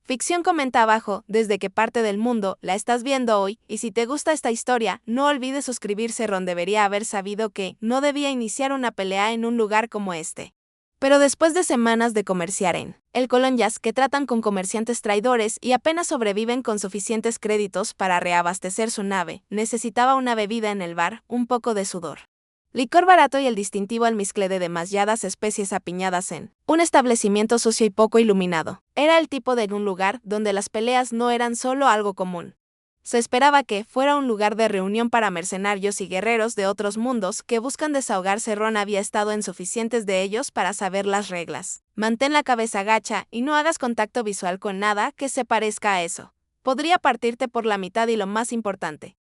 Ficción comenta abajo, desde qué parte del mundo la estás viendo hoy, y si te gusta esta historia, no olvides suscribirse. Ron debería haber sabido que no debía iniciar una pelea en un lugar como este. Pero después de semanas de comerciar en el Colonias, que tratan con comerciantes traidores y apenas sobreviven con suficientes créditos para reabastecer su nave, necesitaba una bebida en el bar, un poco de sudor, licor barato y el distintivo almizcle de demasiadas especies apiñadas en un establecimiento sucio y poco iluminado. Era el tipo de un lugar donde las peleas no eran solo algo común. Se esperaba que fuera un lugar de reunión para mercenarios y guerreros de otros mundos que buscan desahogarse. Ron había estado en suficientes de ellos para saber las reglas. Mantén la cabeza gacha y no hagas contacto visual con nada que se parezca a eso. Podría partirte por la mitad y lo más importante,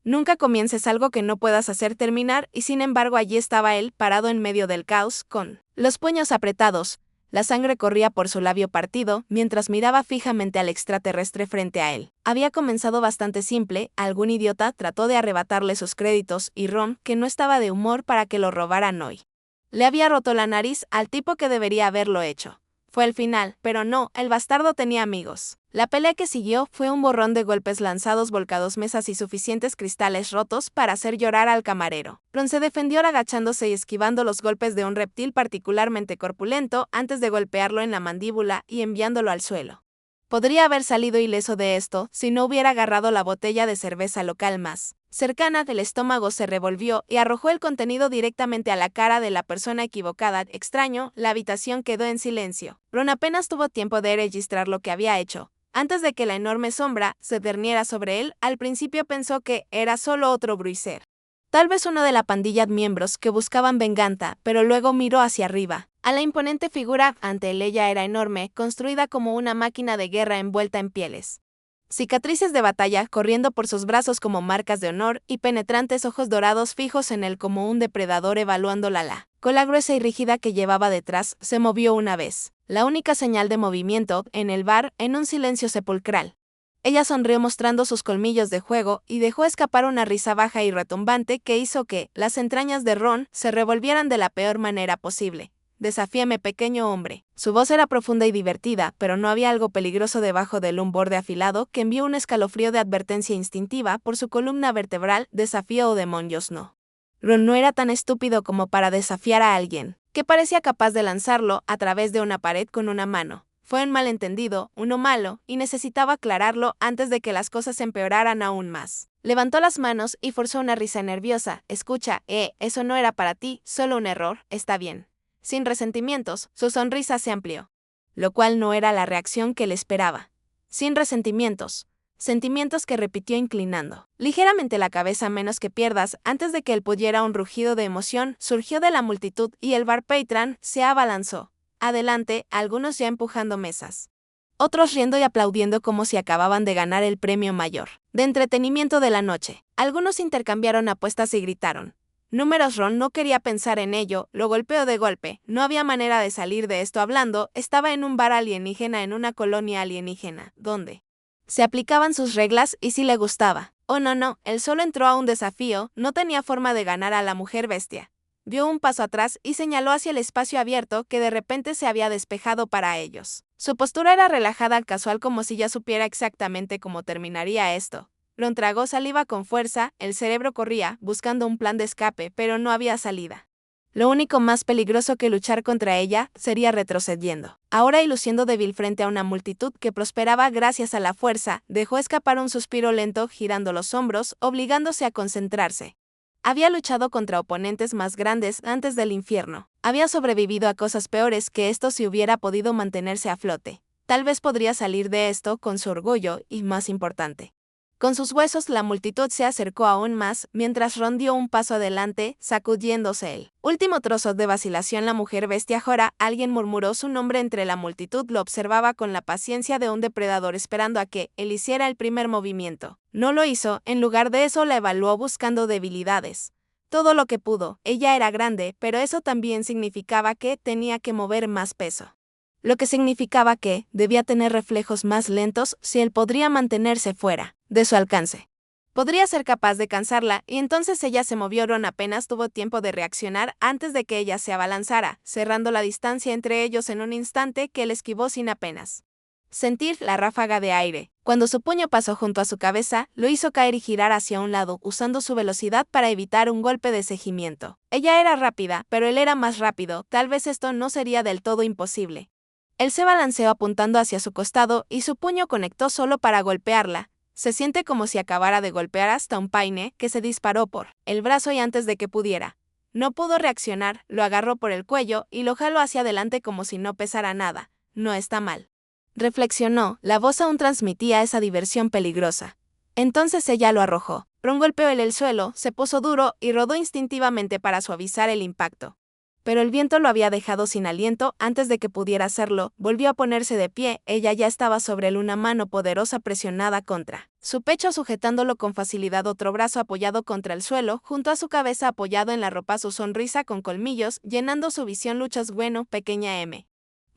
nunca comiences algo que no puedas hacer terminar. Y sin embargo allí estaba él, parado en medio del caos, con los puños apretados. La sangre corría por su labio partido, mientras miraba fijamente al extraterrestre frente a él. Había comenzado bastante simple, algún idiota trató de arrebatarle sus créditos, y Ron, que no estaba de humor para que lo robaran hoy, le había roto la nariz al tipo que debería haberlo hecho. Fue el final, pero no, el bastardo tenía amigos. La pelea que siguió fue un borrón de golpes lanzados, volcados mesas y suficientes cristales rotos para hacer llorar al camarero. Ron se defendió agachándose y esquivando los golpes de un reptil particularmente corpulento antes de golpearlo en la mandíbula y enviándolo al suelo. Podría haber salido ileso de esto si no hubiera agarrado la botella de cerveza local más cercana del estómago, se revolvió y arrojó el contenido directamente a la cara de la persona equivocada. Extraño, la habitación quedó en silencio. Ron apenas tuvo tiempo de registrar lo que había hecho. Antes de que la enorme sombra se cerniera sobre él, al principio pensó que era solo otro bruiser. Tal vez uno de la pandilla de miembros que buscaban venganza, pero luego miró hacia arriba. A la imponente figura ante él. Ella era enorme, construida como una máquina de guerra envuelta en pieles, cicatrices de batalla corriendo por sus brazos como marcas de honor, y penetrantes ojos dorados fijos en él como un depredador evaluándola. La cola gruesa y rígida que llevaba detrás se movió una vez, la única señal de movimiento en el bar, en un silencio sepulcral. Ella sonrió mostrando sus colmillos de juego y dejó escapar una risa baja y retumbante que hizo que las entrañas de Ron se revolvieran de la peor manera posible. Desafíame, pequeño hombre. Su voz era profunda y divertida, pero no había algo peligroso debajo de un borde afilado que envió un escalofrío de advertencia instintiva por su columna vertebral. Desafío o demonios, no. Ron no era tan estúpido como para desafiar a alguien que parecía capaz de lanzarlo a través de una pared con una mano. Fue un malentendido, uno malo, y necesitaba aclararlo antes de que las cosas empeoraran aún más. Levantó las manos y forzó una risa nerviosa. Escucha, eso no era para ti, solo un error, está bien. Sin resentimientos, su sonrisa se amplió, lo cual no era la reacción que él esperaba. Sin resentimientos. Sentimientos, que repitió inclinando ligeramente la cabeza. Menos que pierdas. Antes de que él pudiera, un rugido de emoción surgió de la multitud y el bar patron se abalanzó adelante, algunos ya empujando mesas, otros riendo y aplaudiendo como si acababan de ganar el premio mayor de entretenimiento de la noche. Algunos intercambiaron apuestas y gritaron números. Ron no quería pensar en ello, lo golpeó de golpe. No había manera de salir de esto hablando. Estaba en un bar alienígena, en una colonia alienígena, donde se aplicaban sus reglas, y si le gustaba. Oh no, él solo entró a un desafío, no tenía forma de ganar a la mujer bestia. Dio un paso atrás y señaló hacia el espacio abierto que de repente se había despejado para ellos. Su postura era relajada, casual, como si ya supiera exactamente cómo terminaría esto. Ron tragó saliva con fuerza, el cerebro corría, buscando un plan de escape, pero no había salida. Lo único más peligroso que luchar contra ella sería retrocediendo. Ahora, y luciendo débil frente a una multitud que prosperaba gracias a la fuerza, dejó escapar un suspiro lento, girando los hombros, obligándose a concentrarse. Había luchado contra oponentes más grandes antes del infierno. Había sobrevivido a cosas peores que esto si hubiera podido mantenerse a flote. Tal vez podría salir de esto con su orgullo y, más importante, con sus huesos. La multitud se acercó aún más, mientras Ron dio un paso adelante, sacudiéndose el último trozo de vacilación. La mujer bestia Jora, alguien murmuró su nombre entre la multitud. Lo observaba con la paciencia de un depredador esperando a que él hiciera el primer movimiento. No lo hizo, en lugar de eso la evaluó buscando debilidades. Todo lo que pudo. Ella era grande, pero eso también significaba que tenía que mover más peso. Lo que significaba que debía tener reflejos más lentos si él podría mantenerse fuera de su alcance. Podría ser capaz de cansarla, y entonces ella se movió. Ron apenas tuvo tiempo de reaccionar antes de que ella se abalanzara, cerrando la distancia entre ellos en un instante que él esquivó sin apenas Sentir la ráfaga de aire. Cuando su puño pasó junto a su cabeza, lo hizo caer y girar hacia un lado, usando su velocidad para evitar un golpe de seguimiento. Ella era rápida, pero él era más rápido, tal vez esto no sería del todo imposible. Él se balanceó apuntando hacia su costado y su puño conectó solo para golpearla. Se siente como si acabara de golpear hasta un paine que se disparó por el brazo y antes de que pudiera. No pudo reaccionar, lo agarró por el cuello y lo jaló hacia adelante como si no pesara nada. No está mal. Reflexionó, la voz aún transmitía esa diversión peligrosa. Entonces ella lo arrojó. Ron golpeó el suelo, se puso duro y rodó instintivamente para suavizar el impacto. Pero el viento lo había dejado sin aliento antes de que pudiera hacerlo. Volvió a ponerse de pie, ella ya estaba sobre él, una mano poderosa presionada contra su pecho, sujetándolo con facilidad, otro brazo apoyado contra el suelo, junto a su cabeza apoyado en la ropa, su sonrisa con colmillos, llenando su visión. Luchas, bueno, pequeña M,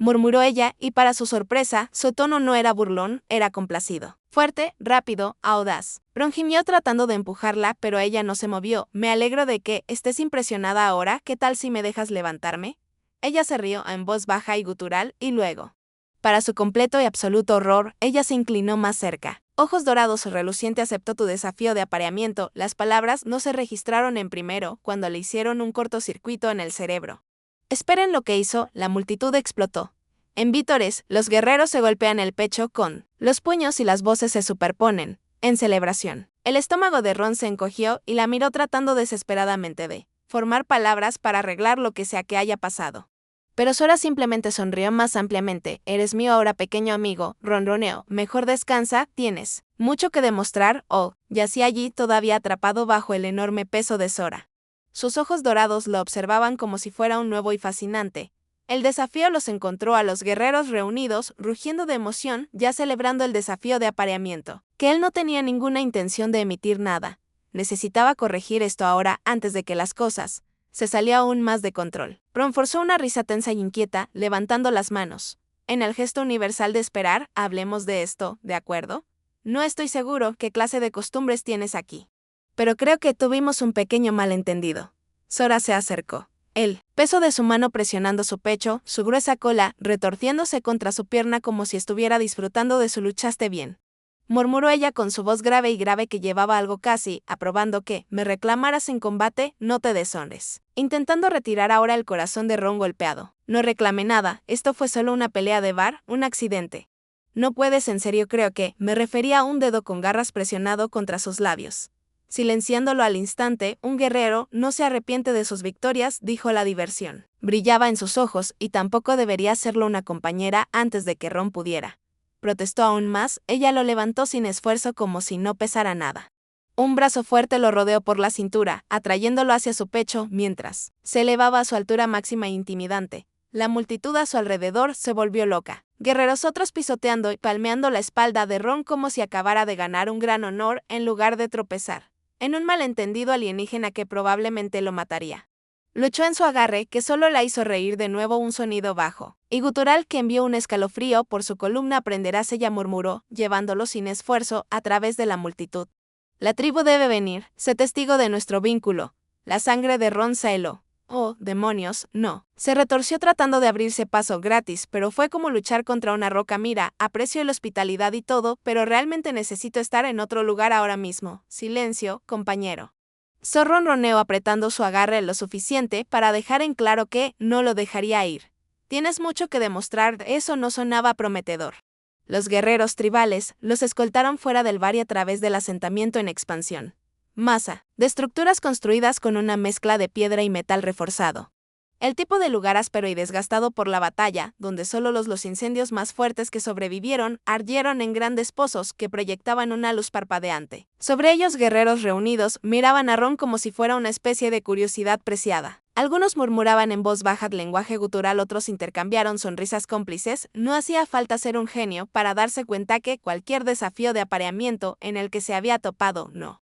murmuró ella, y para su sorpresa, su tono no era burlón, era complacido. Fuerte, rápido, audaz. Ron gimió tratando de empujarla, pero ella no se movió. Me alegro de que estés impresionada ahora, ¿qué tal si me dejas levantarme? Ella se rió en voz baja y gutural, y luego, para su completo y absoluto horror, ella se inclinó más cerca. Ojos dorados, reluciente, aceptó tu desafío de apareamiento. Las palabras no se registraron en primero, cuando le hicieron un cortocircuito en el cerebro. Esperen lo que hizo, la multitud explotó. En vítores, los guerreros se golpean el pecho con los puños y las voces se superponen, en celebración. El estómago de Ron se encogió y la miró tratando desesperadamente de formar palabras para arreglar lo que sea que haya pasado. Pero Sora simplemente sonrió más ampliamente. Eres mío ahora, pequeño amigo, ronroneó. Mejor descansa, tienes mucho que demostrar. Oh, yacía allí todavía atrapado bajo el enorme peso de Sora. Sus ojos dorados lo observaban como si fuera un nuevo y fascinante. El desafío los encontró a los guerreros reunidos, rugiendo de emoción, ya celebrando el desafío de apareamiento, que él no tenía ninguna intención de emitir nada. Necesitaba corregir esto ahora antes de que las cosas se salió aún más de control. Ron forzó una risa tensa y inquieta, levantando las manos. En el gesto universal de esperar, hablemos de esto, ¿de acuerdo? No estoy seguro qué clase de costumbres tienes aquí. Pero creo que tuvimos un pequeño malentendido. Sora se acercó. El peso de su mano presionando su pecho, su gruesa cola retorciéndose contra su pierna como si estuviera disfrutando de su luchaste bien. Murmuró ella con su voz grave y grave que llevaba algo casi, aprobando que me reclamaras en combate, no te deshonres. Intentando retirar ahora el corazón de Ron golpeado. No reclamé nada, esto fue solo una pelea de bar, un accidente. No puedes, en serio, creo que me refería a un dedo con garras presionado contra sus labios. Silenciándolo al instante, un guerrero no se arrepiente de sus victorias, dijo. La diversión brillaba en sus ojos, y tampoco debería serlo una compañera antes de que Ron pudiera. Protestó aún más, ella lo levantó sin esfuerzo como si no pesara nada. Un brazo fuerte lo rodeó por la cintura, atrayéndolo hacia su pecho, mientras se elevaba a su altura máxima e intimidante. La multitud a su alrededor se volvió loca. Guerreros otros pisoteando y palmeando la espalda de Ron como si acabara de ganar un gran honor en lugar de tropezar en un malentendido alienígena que probablemente lo mataría. Luchó en su agarre, que solo la hizo reír de nuevo, un sonido bajo y gutural que envió un escalofrío por su columna. Aprenderás, ella murmuró, llevándolo sin esfuerzo a través de la multitud. La tribu debe venir, sé testigo de nuestro vínculo. La sangre de Ron se heló. Oh, demonios, no. Se retorció tratando de abrirse paso gratis, pero fue como luchar contra una roca. Mira, aprecio la hospitalidad y todo, pero realmente necesito estar en otro lugar ahora mismo. Silencio, compañero. Ronroneó apretando su agarre lo suficiente para dejar en claro que no lo dejaría ir. Tienes mucho que demostrar, eso no sonaba prometedor. Los guerreros tribales los escoltaron fuera del bar y a través del asentamiento en expansión. Masa, de estructuras construidas con una mezcla de piedra y metal reforzado. El tipo de lugar áspero y desgastado por la batalla, donde solo los incendios más fuertes que sobrevivieron ardieron en grandes pozos que proyectaban una luz parpadeante. Sobre ellos, guerreros reunidos miraban a Ron como si fuera una especie de curiosidad preciada. Algunos murmuraban en voz baja lenguaje gutural, otros intercambiaron sonrisas cómplices. No hacía falta ser un genio para darse cuenta que cualquier desafío de apareamiento en el que se había topado no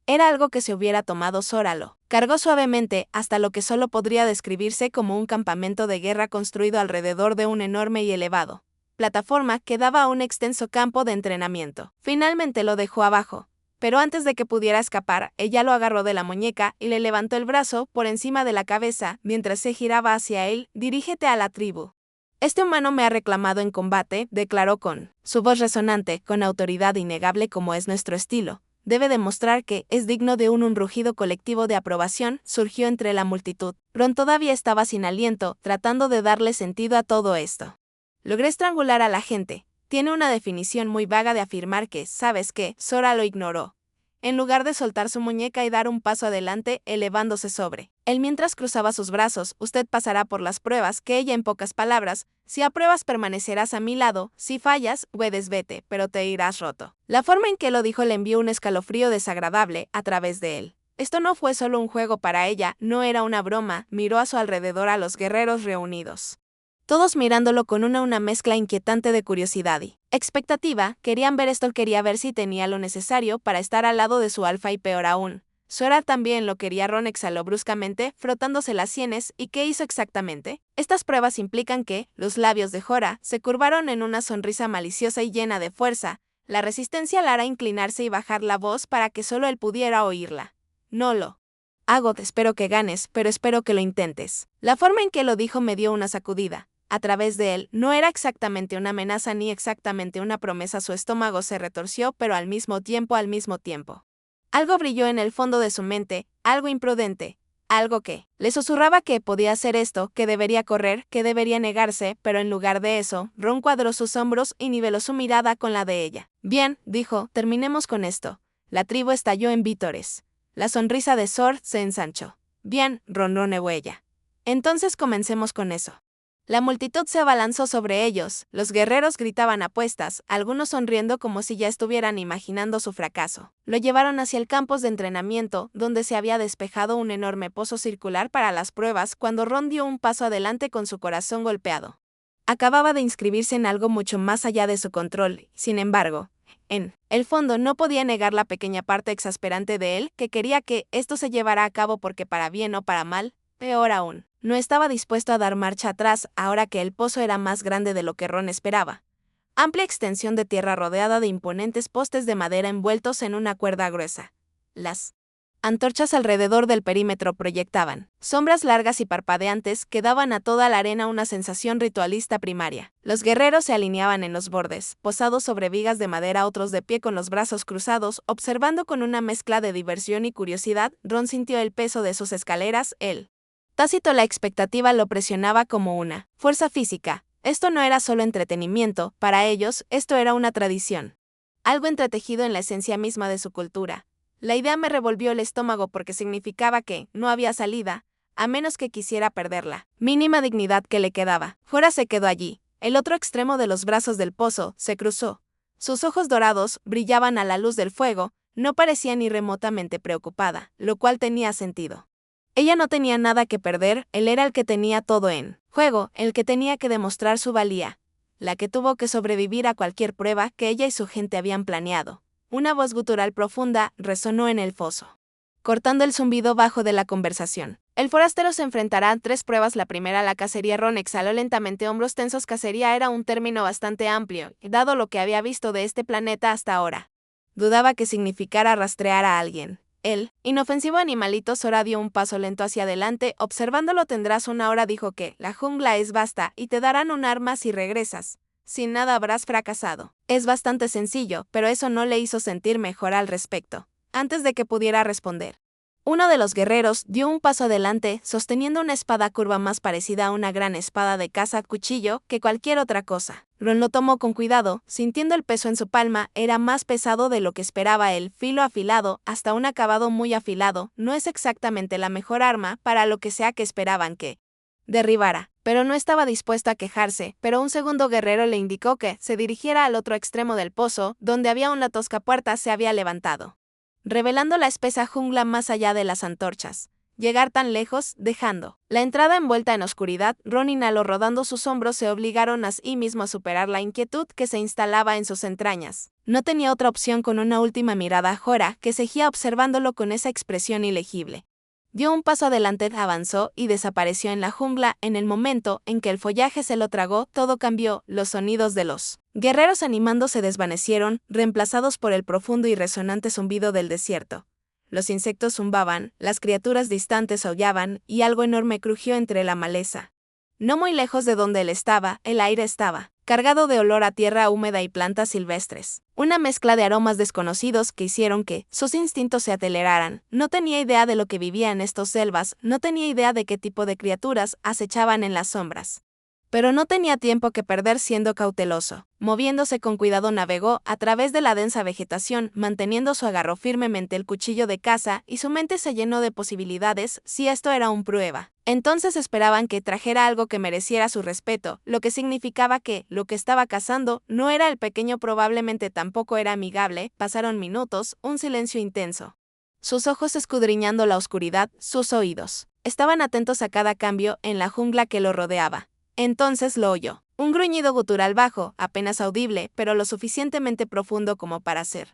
era algo que se hubiera tomado. Sora lo cargó suavemente hasta lo que solo podría describirse como un campamento de guerra construido alrededor de un enorme y elevado plataforma que daba a un extenso campo de entrenamiento. Finalmente lo dejó abajo, pero antes de que pudiera escapar, ella lo agarró de la muñeca y le levantó el brazo por encima de la cabeza mientras se giraba hacia él. Dirígete a la tribu. Este humano me ha reclamado en combate, declaró con su voz resonante, con autoridad innegable como es nuestro estilo. Debe demostrar que es digno de un rugido colectivo de aprobación surgió entre la multitud. Ron todavía estaba sin aliento, tratando de darle sentido a todo esto. Logré estrangular a la gente. Tiene una definición muy vaga de afirmar que, ¿sabes qué? Sora lo ignoró. En lugar de soltar su muñeca y dar un paso adelante, elevándose sobre él mientras cruzaba sus brazos, usted pasará por las pruebas que ella en pocas palabras, si apruebas permanecerás a mi lado, si fallas, puedes vete, pero te irás roto. La forma en que lo dijo le envió un escalofrío desagradable a través de él. Esto no fue solo un juego para ella, no era una broma, miró a su alrededor a los guerreros reunidos. Todos mirándolo con una mezcla inquietante de curiosidad y expectativa, querían ver esto, quería ver si tenía lo necesario para estar al lado de su alfa y peor aún. Sora también lo quería. Ron exhaló bruscamente, frotándose las sienes, ¿y qué hizo exactamente? Estas pruebas implican que, los labios de Jora se curvaron en una sonrisa maliciosa y llena de fuerza, la resistencia la hará inclinarse y bajar la voz para que solo él pudiera oírla. No lo hago, espero que ganes, pero espero que lo intentes. La forma en que lo dijo me dio una sacudida. A través de él, no era exactamente una amenaza ni exactamente una promesa. Su estómago se retorció, pero al mismo tiempo. Algo brilló en el fondo de su mente, algo imprudente, algo que le susurraba que podía hacer esto, que debería correr, que debería negarse, pero en lugar de eso, Ron cuadró sus hombros y niveló su mirada con la de ella. Bien, dijo, terminemos con esto. La tribu estalló en vítores. La sonrisa de Sword se ensanchó. Bien, ronroneó ella. Entonces comencemos con eso. La multitud se abalanzó sobre ellos, los guerreros gritaban apuestas, algunos sonriendo como si ya estuvieran imaginando su fracaso. Lo llevaron hacia el campus de entrenamiento, donde se había despejado un enorme pozo circular para las pruebas cuando Ron dio un paso adelante con su corazón golpeado. Acababa de inscribirse en algo mucho más allá de su control, sin embargo, en el fondo no podía negar la pequeña parte exasperante de él que quería que esto se llevara a cabo porque para bien o para mal, peor aún. No estaba dispuesto a dar marcha atrás ahora que el pozo era más grande de lo que Ron esperaba. Amplia extensión de tierra rodeada de imponentes postes de madera envueltos en una cuerda gruesa. Las antorchas alrededor del perímetro proyectaban sombras largas y parpadeantes que daban a toda la arena una sensación ritualista primaria. Los guerreros se alineaban en los bordes, posados sobre vigas de madera, otros de pie con los brazos cruzados, observando con una mezcla de diversión y curiosidad. Ron sintió el peso de sus escaleras, tácito la expectativa lo presionaba como una fuerza física. Esto no era solo entretenimiento, para ellos, esto era una tradición. Algo entretejido en la esencia misma de su cultura. La idea me revolvió el estómago porque significaba que no había salida, a menos que quisiera perderla mínima dignidad que le quedaba. Jora se quedó allí. El otro extremo de los brazos del pozo se cruzó. Sus ojos dorados brillaban a la luz del fuego, no parecía ni remotamente preocupada, lo cual tenía sentido. Ella no tenía nada que perder, él era el que tenía todo en juego, el que tenía que demostrar su valía, la que tuvo que sobrevivir a cualquier prueba que ella y su gente habían planeado. Una voz gutural profunda resonó en el foso, cortando el zumbido bajo de la conversación. El forastero se enfrentará a 3 pruebas. La primera, la cacería. Ron exhaló lentamente, hombros tensos. Cacería era un término bastante amplio, dado lo que había visto de este planeta hasta ahora. Dudaba que significara rastrear a alguien. El inofensivo animalito. Sora dio un paso lento hacia adelante. Observándolo, tendrás una hora, dijo que la jungla es vasta y te darán un arma si regresas. Sin nada habrás fracasado. Es bastante sencillo, pero eso no le hizo sentir mejor al respecto. Antes de que pudiera responder, uno de los guerreros dio un paso adelante, sosteniendo una espada curva más parecida a una gran espada de caza cuchillo que cualquier otra cosa. Ron lo tomó con cuidado, sintiendo el peso en su palma. Era más pesado de lo que esperaba. El filo afilado, hasta un acabado muy afilado, no es exactamente la mejor arma para lo que sea que esperaban que derribara, pero no estaba dispuesto a quejarse. Pero un segundo guerrero le indicó que se dirigiera al otro extremo del pozo, donde había una tosca puerta. Se había levantado, revelando la espesa jungla más allá de las antorchas. Llegar tan lejos, dejando la entrada envuelta en oscuridad. Ron inhaló, rodando sus hombros. Se obligaron a sí mismo a superar la inquietud que se instalaba en sus entrañas. No tenía otra opción. Con una última mirada a Jora, que seguía observándolo con esa expresión ilegible, dio un paso adelante, avanzó y desapareció en la jungla. En el momento en que el follaje se lo tragó, todo cambió. Los sonidos de los guerreros animando se desvanecieron, reemplazados por el profundo y resonante zumbido del desierto. Los insectos zumbaban, las criaturas distantes aullaban, y algo enorme crujió entre la maleza. No muy lejos de donde él estaba, el aire estaba cargado de olor a tierra húmeda y plantas silvestres. Una mezcla de aromas desconocidos que hicieron que sus instintos se aceleraran. No tenía idea de lo que vivía en estas selvas, no tenía idea de qué tipo de criaturas acechaban en las sombras. Pero no tenía tiempo que perder siendo cauteloso. Moviéndose con cuidado navegó a través de la densa vegetación, manteniendo su agarró firmemente el cuchillo de caza y su mente se llenó de posibilidades si esto era una prueba. Entonces esperaban que trajera algo que mereciera su respeto, lo que significaba que lo que estaba cazando no era el pequeño, probablemente tampoco era amigable. Pasaron minutos, un silencio intenso. Sus ojos escudriñando la oscuridad, sus oídos estaban atentos a cada cambio en la jungla que lo rodeaba. Entonces lo oyó. Un gruñido gutural bajo, apenas audible, pero lo suficientemente profundo como para ser.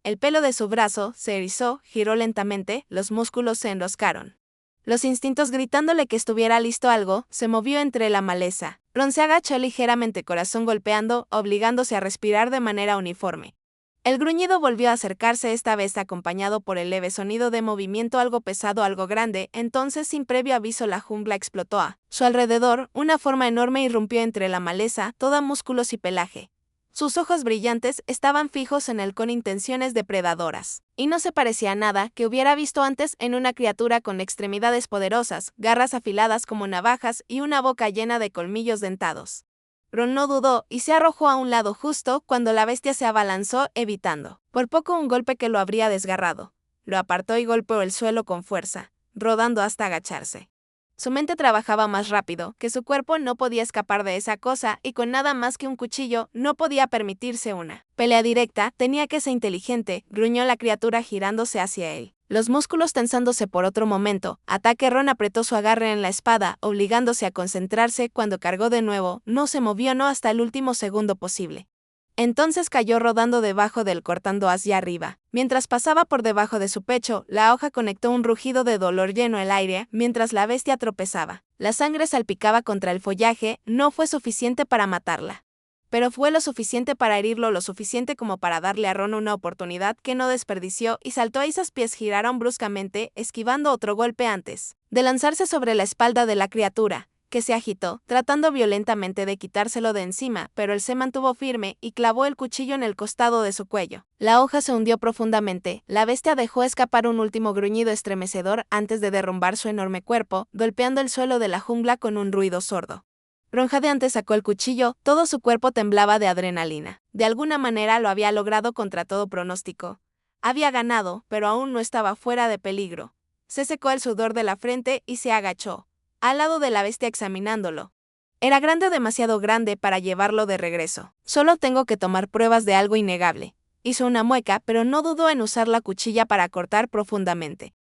El pelo de su brazo se erizó, giró lentamente, los músculos se enroscaron. Los instintos gritándole que estuviera listo algo, se movió entre la maleza. Ron se agachó ligeramente, corazón golpeando, obligándose a respirar de manera uniforme. El gruñido volvió a acercarse, esta vez acompañado por el leve sonido de movimiento, algo pesado, algo grande. Entonces, sin previo aviso, la jungla explotó a su alrededor. Una forma enorme irrumpió entre la maleza, toda músculos y pelaje. Sus ojos brillantes estaban fijos en él con intenciones depredadoras, y no se parecía a nada que hubiera visto antes en una criatura con extremidades poderosas, garras afiladas como navajas y una boca llena de colmillos dentados. Ron no dudó y se arrojó a un lado justo cuando la bestia se abalanzó, evitando por poco un golpe que lo habría desgarrado. Lo apartó y golpeó el suelo con fuerza, rodando hasta agacharse. Su mente trabajaba más rápido que su cuerpo, no podía escapar de esa cosa y con nada más que un cuchillo no podía permitirse una pelea directa. Tenía que ser inteligente, gruñó la criatura girándose hacia él. Los músculos tensándose por otro momento. Ataque. Ron apretó su agarre en la espada, obligándose a concentrarse. Cuando cargó de nuevo, no se movió no hasta el último segundo posible. Entonces cayó rodando debajo del cortando hacia arriba. Mientras pasaba por debajo de su pecho, la hoja conectó un rugido de dolor llenó el aire, mientras la bestia tropezaba. La sangre salpicaba contra el follaje, no fue suficiente para matarla. Pero fue lo suficiente para herirlo, lo suficiente como para darle a Ron una oportunidad que no desperdició y saltó. Y sus pies giraron bruscamente, esquivando otro golpe antes de lanzarse sobre la espalda de la criatura, que se agitó, tratando violentamente de quitárselo de encima, pero él se mantuvo firme y clavó el cuchillo en el costado de su cuello. La hoja se hundió profundamente, la bestia dejó escapar un último gruñido estremecedor antes de derrumbar su enorme cuerpo, golpeando el suelo de la jungla con un ruido sordo. Ron jadeante sacó el cuchillo, todo su cuerpo temblaba de adrenalina. De alguna manera lo había logrado contra todo pronóstico. Había ganado, pero aún no estaba fuera de peligro. Se secó el sudor de la frente y se agachó, al lado de la bestia examinándolo. Era grande, demasiado grande para llevarlo de regreso. Solo tengo que tomar pruebas de algo innegable. Hizo una mueca, pero no dudó en usar la cuchilla para cortar profundamente.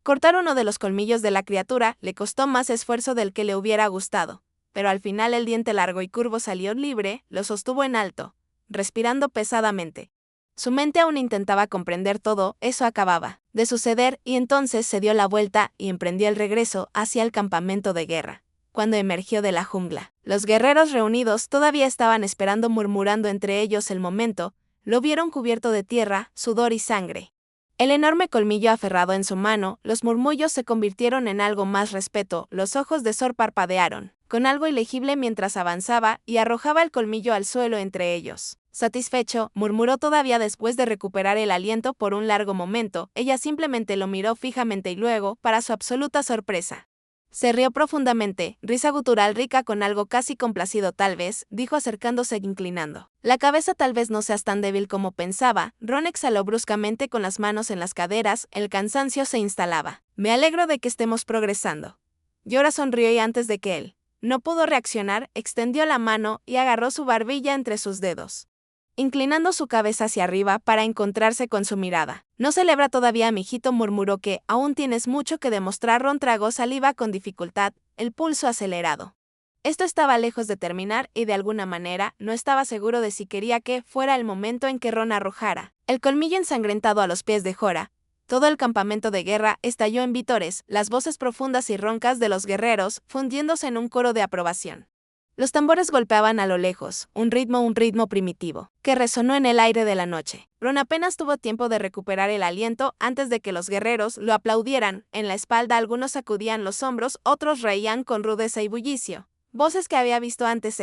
Cortar uno de los colmillos de la criatura le costó más esfuerzo del que le hubiera gustado. Pero al final el diente largo y curvo salió libre, lo sostuvo en alto, respirando pesadamente. Su mente aún intentaba comprender todo, eso acababa de suceder, y entonces se dio la vuelta y emprendió el regreso hacia el campamento de guerra. Cuando emergió de la jungla, los guerreros reunidos todavía estaban esperando, murmurando entre ellos el momento. Lo vieron cubierto de tierra, sudor y sangre. El enorme colmillo aferrado en su mano, los murmullos se convirtieron en algo más respeto, los ojos de Sor parpadearon con algo ilegible mientras avanzaba y arrojaba el colmillo al suelo entre ellos. Satisfecho, murmuró todavía después de recuperar el aliento por un largo momento. Ella simplemente lo miró fijamente y luego, para su absoluta sorpresa, se rió profundamente, risa gutural rica con algo casi complacido. Tal vez, dijo acercándose e inclinando la cabeza, tal vez no seas tan débil como pensaba. Ron exhaló bruscamente con las manos en las caderas, el cansancio se instalaba. Me alegro de que estemos progresando. Yora sonrió y antes de que él no pudo reaccionar, extendió la mano y agarró su barbilla entre sus dedos, inclinando su cabeza hacia arriba para encontrarse con su mirada. No celebra todavía, mijito, murmuró, que aún tienes mucho que demostrar. Ron tragó saliva con dificultad, el pulso acelerado. Esto estaba lejos de terminar y de alguna manera no estaba seguro de si quería que fuera el momento en que Ron arrojara el colmillo ensangrentado a los pies de Jorah. Todo el campamento de guerra estalló en vítores, las voces profundas y roncas de los guerreros fundiéndose en un coro de aprobación. Los tambores golpeaban a lo lejos, un ritmo primitivo, que resonó en el aire de la noche. Ron apenas tuvo tiempo de recuperar el aliento antes de que los guerreros lo aplaudieran. En la espalda algunos sacudían los hombros, otros reían con rudeza y bullicio. voces que había visto antes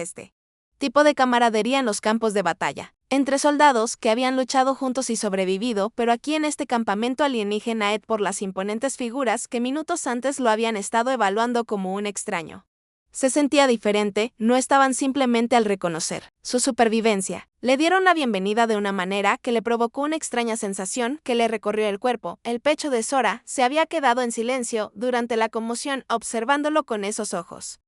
tipo de camaradería en los campos de batalla, entre soldados que habían luchado juntos y sobrevivido, pero aquí en este campamento alienígena por las imponentes figuras que minutos antes lo habían estado evaluando como un extraño. Se sentía diferente, no estaban simplemente al reconocer su supervivencia. Le dieron la bienvenida de una manera que le provocó una extraña sensación que le recorrió el cuerpo. El pecho de Sora se había quedado en silencio durante la conmoción observándolo con esos ojos.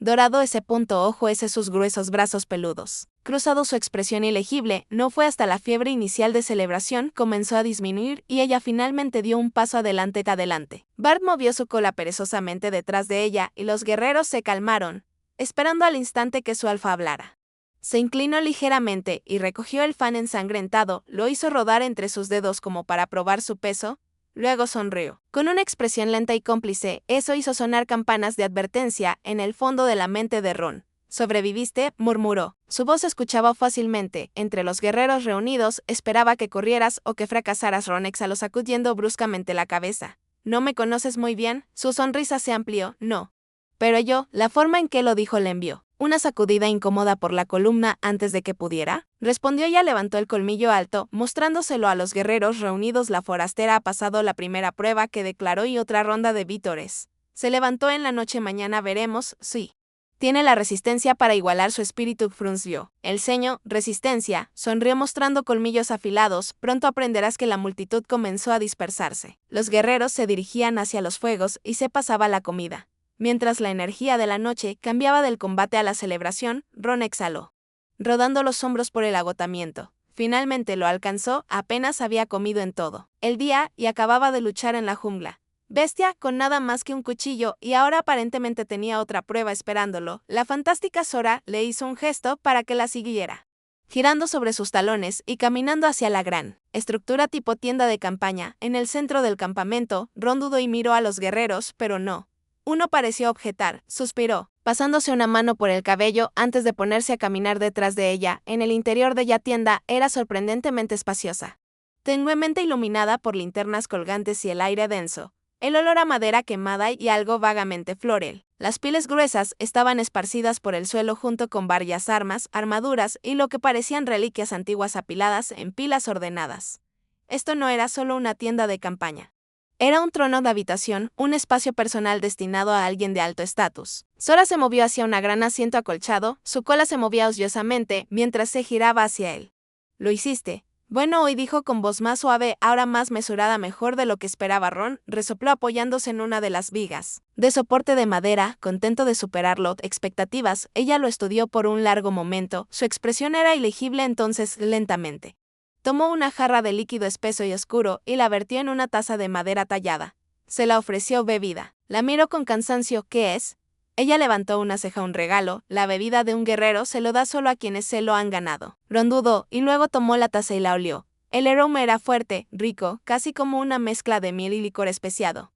Dorado ese punto ojo ese sus gruesos brazos peludos. Cruzado su expresión ilegible, no fue hasta la fiebre inicial de celebración comenzó a disminuir y ella finalmente dio un paso adelante. Bart movió su cola perezosamente detrás de ella y los guerreros se calmaron, esperando al instante que su alfa hablara. Se inclinó ligeramente y recogió el fan ensangrentado, lo hizo rodar entre sus dedos como para probar su peso. Luego sonrió. Con una expresión lenta y cómplice, eso hizo sonar campanas de advertencia en el fondo de la mente de Ron. «¿Sobreviviste?», murmuró. Su voz se escuchaba fácilmente. Entre los guerreros reunidos, esperaba que corrieras o que fracasaras. Ron exhaló sacudiendo bruscamente la cabeza. «¿No me conoces muy bien?». Su sonrisa se amplió. «No. Pero yo», la forma en que lo dijo le envió una sacudida incómoda por la columna antes de que pudiera. Respondió. Ella levantó el colmillo alto, mostrándoselo a los guerreros reunidos. La forastera ha pasado la primera prueba que declaró y otra ronda de vítores. Se levantó en la noche. Mañana veremos, sí. Tiene la resistencia para igualar su espíritu. Frunció el ceño. Resistencia, sonrió mostrando colmillos afilados. Pronto aprenderás que la multitud comenzó a dispersarse. Los guerreros se dirigían hacia los fuegos y se pasaba la comida. Mientras la energía de la noche cambiaba del combate a la celebración, Ron exhaló, rodando los hombros por el agotamiento. Finalmente lo alcanzó, apenas había comido en todo el día y acababa de luchar en la jungla. Bestia, con nada más que un cuchillo, y ahora aparentemente tenía otra prueba esperándolo. La fantástica Sora le hizo un gesto para que la siguiera, girando sobre sus talones y caminando hacia la gran estructura tipo tienda de campaña. En el centro del campamento, Ron dudó y miró a los guerreros, pero no. Uno pareció objetar, suspiró, pasándose una mano por el cabello antes de ponerse a caminar detrás de ella. En el interior de la tienda era sorprendentemente espaciosa, tenuemente iluminada por linternas colgantes y el aire denso, el olor a madera quemada y algo vagamente floral. Las pilas gruesas estaban esparcidas por el suelo junto con varias armas, armaduras y lo que parecían reliquias antiguas apiladas en pilas ordenadas. Esto no era solo una tienda de campaña. Era un trono de habitación, un espacio personal destinado a alguien de alto estatus. Sora se movió hacia un gran asiento acolchado, su cola se movía ociosamente mientras se giraba hacia él. «Lo hiciste». «Bueno, hoy», dijo con voz más suave, ahora más mesurada, mejor de lo que esperaba. Ron resopló apoyándose en una de las vigas de soporte de madera, contento de superar las expectativas. Ella lo estudió por un largo momento, su expresión era ilegible. Entonces, lentamente, tomó una jarra de líquido espeso y oscuro y la vertió en una taza de madera tallada. Se la ofreció bebida. La miró con cansancio. «¿Qué es?». Ella levantó una ceja. «Un regalo. La bebida de un guerrero se lo da solo a quienes se lo han ganado». Ron dudó y luego tomó la taza y la olió. El aroma era fuerte, rico, casi como una mezcla de miel y licor especiado.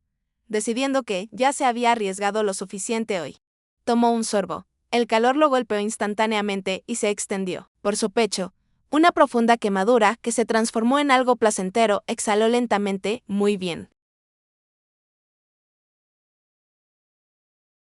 Decidiendo que ya se había arriesgado lo suficiente hoy, tomó un sorbo. El calor lo golpeó instantáneamente y se extendió por su pecho. Una profunda quemadura que se transformó en algo placentero. Exhaló lentamente. «Muy bien».